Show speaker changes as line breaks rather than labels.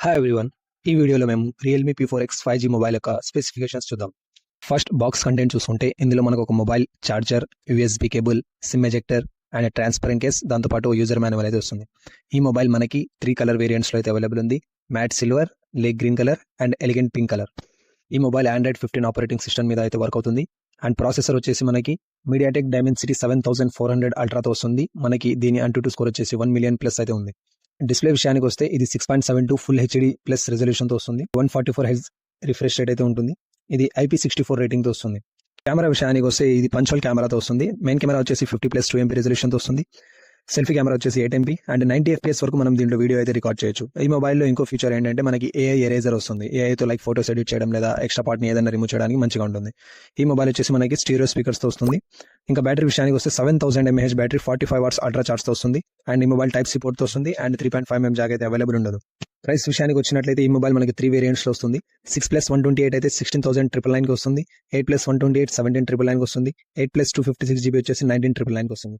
Hi everyone. ఈ వీడియోలో మేము రియల్మీ P4X 5G మొబైల్ యొక్క స్పెసిఫికేషన్స్ చూద్దాం. ఫస్ట్ బాక్స్ కంటెంట్ చూసుకుంటే ఇందులో మనకు ఒక mobile charger, USB cable, SIM ejector and transparent case, దాంతోపాటు యూజర్ మాన్యువల్ అయితే వస్తుంది. ఈ మొబైల్ మనకి 3 కలర్ వేరియంట్స్లో అయితే అవైలబుల్ ఉంది. Matte silver, lake green colour and elegant pink colour. ఈ మొబైల్ Android 15 ఆపరేటింగ్ సిస్టమ్ మీద అయితే వర్క్ అవుతుంది. అండ్ ప్రాసెసర్ వచ్చేసి మనకి MediaTek Dimensity 7400 అల్ట్రాతో వస్తుంది. మనకి దీని AnTuTu స్కోర్ వచ్చేసి 1 మిలియన్ ప్లస్ అయితే ఉంది. డిస్ప్లే విషయానికి వస్తే ఇది 6.72 ఫుల్ హెచ్డి ప్లస్ రెజల్యూషన్తో వస్తుంది. 144 హెర్ట్జ్ రిఫ్రెష్ రేట్ అయితే ఉంటుంది. ఇది IP64 రేటింగ్తో వస్తుంది. కెమెరా విషయానికి వస్తే ఇది పంచువల్ కెమెరాతో వస్తుంది. మెయిన్ కెమెరా వచ్చేసి 50+2 MP రెజల్యూషన్తో వస్తుంది. సెల్ఫీ కెమెరా వచ్చేసి 8 MP అండ్ 90 FPS వరకు మనం దీంట్లో వీడియో అయితే రికార్డ్ చేయొచ్చు. ఈ మొబైల్లో ఇంకో ఫీచర్ ఏంటంటే మనకి AI ఎరేజర్ వస్తుంది. AIతో లైక్ ఫోటోస్ ఎడిట్ చేయడం లేదా ఎక్స్ట్రా పార్ట్ని ఏదైనా రిమూవ్ చేయడానికి మంచిగా ఉంటుంది. ఈ మొబైల్ వచ్చేసి మనకి స్టీరియో స్పీకర్స్తో వస్తుంది. ఇంకా బ్యాటరీ విషయానికి వస్తే 7000 mAh బ్యాటరీ 45 వాట్స్ అల్ట్రా చార్జ్తో వస్తుంది. అండ్ ఈ మొబైల్ టైప్ సి పోర్ట్తో వస్తుంది. అండ్ 3.5 mm జాక్ అయితే అవైలబుల్ ఉండదు. ప్రైస్ విషయానికి వచ్చినట్లయితే ఈ మొబైల్ మనకి 3 వేరియంట్స్లో వస్తుంది. 6+128 అయితే 16,999కి వస్తుంది. 8+128 17,999కి వస్తుంది. 8+256 GB వచ్చేసి 19,999కి వస్తుంది.